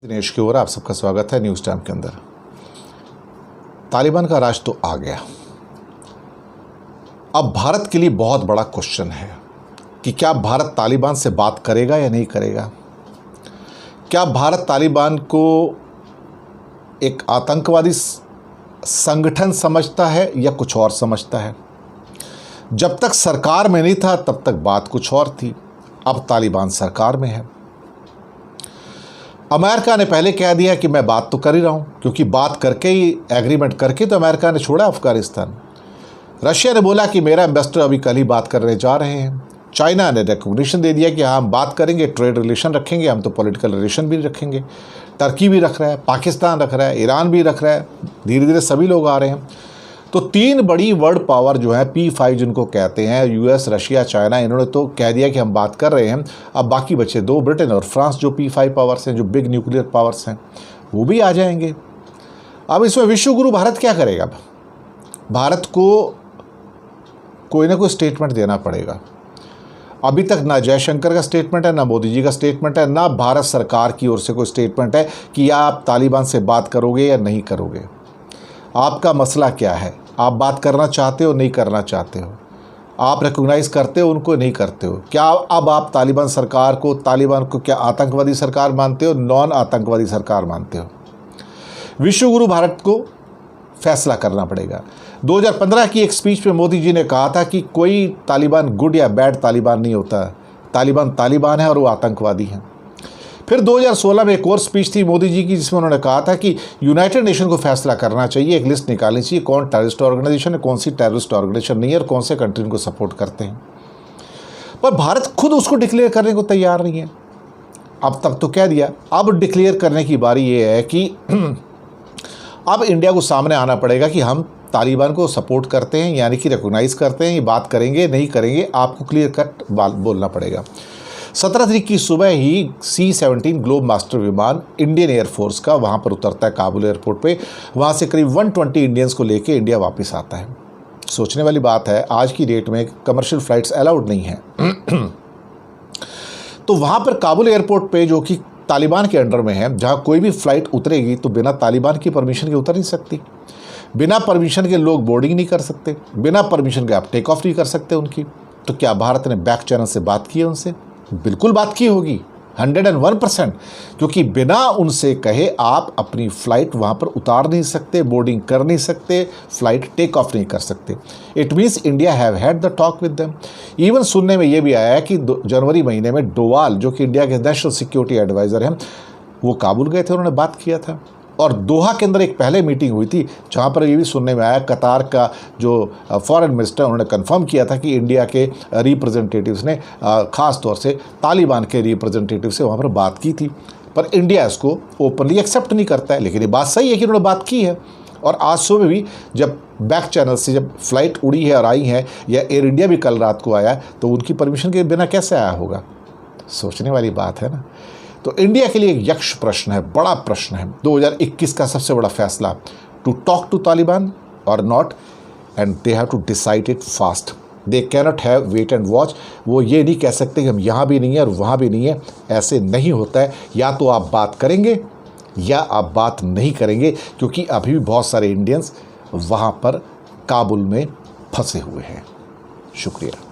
दिनेश की ओर आप सबका स्वागत है न्यूज़ टाइम के अंदर। तालिबान का राज तो आ गया। अब भारत के लिए बहुत बड़ा क्वेश्चन है कि क्या भारत तालिबान से बात करेगा या नहीं करेगा। क्या भारत तालिबान को एक आतंकवादी संगठन समझता है या कुछ और समझता है। जब तक सरकार में नहीं था तब तक बात कुछ और थी, अब तालिबान सरकार में है। अमेरिका ने पहले कह दिया कि मैं बात तो कर ही रहा हूँ, क्योंकि बात करके ही एग्रीमेंट करके तो अमेरिका ने छोड़ा अफगानिस्तान। रशिया ने बोला कि मेरा एम्बेसडर अभी कल ही बात करने जा रहे हैं। चाइना ने रिकॉग्निशन दे दिया कि हाँ हम बात करेंगे, ट्रेड रिलेशन रखेंगे, हम तो पॉलिटिकल रिलेशन भी रखेंगे। टर्की भी रख रहा है, पाकिस्तान रख रहा है, ईरान भी रख रहा है, धीरे धीरे सभी लोग आ रहे हैं। तो तीन बड़ी वर्ल्ड पावर जो है P5 जिनको कहते हैं, यूएस, रशिया, चाइना, इन्होंने तो कह दिया कि हम बात कर रहे हैं। अब बाकी बचे दो, ब्रिटेन और फ्रांस, जो P5 पावर्स हैं, जो बिग न्यूक्लियर पावर्स हैं, वो भी आ जाएंगे। अब इसमें विश्व गुरु भारत क्या करेगा। अब भारत को कोई ना कोई स्टेटमेंट देना पड़ेगा। अभी तक ना जयशंकर का स्टेटमेंट है, ना मोदी जी का स्टेटमेंट है, ना भारत सरकार की ओर से कोई स्टेटमेंट है कि आप तालिबान से बात करोगे या नहीं करोगे। आपका मसला क्या है, आप बात करना चाहते हो नहीं करना चाहते हो, आप रिकॉग्नाइज़ करते हो उनको नहीं करते हो। क्या अब आप तालिबान सरकार को, तालिबान को क्या आतंकवादी सरकार मानते हो, नॉन आतंकवादी सरकार मानते हो। विश्व गुरु भारत को फैसला करना पड़ेगा। 2015 की एक स्पीच में मोदी जी ने कहा था कि कोई तालिबान गुड या बैड तालिबान नहीं होता, तालिबान तालिबान है और वो आतंकवादी हैं। फिर 2016 में एक और स्पीच थी मोदी जी की, जिसमें उन्होंने कहा था कि यूनाइटेड नेशन को फैसला करना चाहिए, एक लिस्ट निकालनी चाहिए कौन टेररिस्ट ऑर्गेनाइजेशन है, कौन सी टेररिस्ट ऑर्गेनाइजेशन नहीं है और कौन से कंट्री को सपोर्ट करते हैं। पर भारत खुद उसको डिक्लेयर करने को तैयार नहीं है। अब तक तो कह दिया, अब डिक्लेयर करने की बारी ये है कि अब इंडिया को सामने आना पड़ेगा कि हम तालिबान को सपोर्ट करते हैं, यानी कि रिकॉग्नाइज़ करते हैं, ये बात करेंगे नहीं करेंगे, आपको क्लियर कट बोलना पड़ेगा। 17 तारीख की सुबह ही C-17 ग्लोब मास्टर विमान इंडियन एयरफोर्स का वहाँ पर उतरता है काबुल एयरपोर्ट पे। वहाँ से करीब 120 इंडियंस को लेके इंडिया वापस आता है। सोचने वाली बात है, आज की डेट में कमर्शियल फ़्लाइट्स अलाउड नहीं हैं। तो वहाँ पर काबुल एयरपोर्ट पे, जो कि तालिबान के अंडर में है, जहाँ कोई भी फ़्लाइट उतरेगी तो बिना तालिबान की परमिशन के उतर नहीं सकती, बिना परमिशन के लोग बोर्डिंग नहीं कर सकते, बिना परमिशन के आप टेक ऑफ नहीं कर सकते उनकी। तो क्या भारत ने बैक चैनल से बात की है उनसे? बिल्कुल बात की होगी, 101%, क्योंकि बिना उनसे कहे आप अपनी फ़्लाइट वहाँ पर उतार नहीं सकते, बोर्डिंग कर नहीं सकते, फ़्लाइट टेक ऑफ नहीं कर सकते। It means India have had the talk with them. Even सुनने में ये भी आया है कि जनवरी महीने में डोवाल, जो कि इंडिया के नेशनल सिक्योरिटी एडवाइज़र हैं, वो काबुल गए थे, उन्होंने बात किया था। और दोहा के अंदर एक पहले मीटिंग हुई थी, जहाँ पर ये भी सुनने में आया, कतार का जो फॉरेन मिनिस्टर, उन्होंने कंफर्म किया था कि इंडिया के रिप्रेजेंटेटिव्स ने ख़ास तौर से तालिबान के रिप्रेजेंटेटिव से वहाँ पर बात की थी। पर इंडिया इसको ओपनली एक्सेप्ट नहीं करता है, लेकिन ये बात सही है कि उन्होंने बात की है। और आज सुबह भी जब बैक चैनल से जब फ़्लाइट उड़ी है और आई है, या एयर इंडिया भी कल रात को आया, तो उनकी परमिशन के बिना कैसे आया होगा। सोचने वाली बात है ना। तो इंडिया के लिए एक यक्ष प्रश्न है, बड़ा प्रश्न है, 2021 का सबसे बड़ा फैसला, to talk to Taliban or not, and they have to decide it fast. They cannot have wait and watch. वो ये नहीं कह सकते कि हम यहाँ भी नहीं है और वहाँ भी नहीं है, ऐसे नहीं होता है। या तो आप बात करेंगे या आप बात नहीं करेंगे, क्योंकि अभी भी बहुत सारे इंडियंस वहाँ पर काबुल में फंसे हुए हैं। शुक्रिया।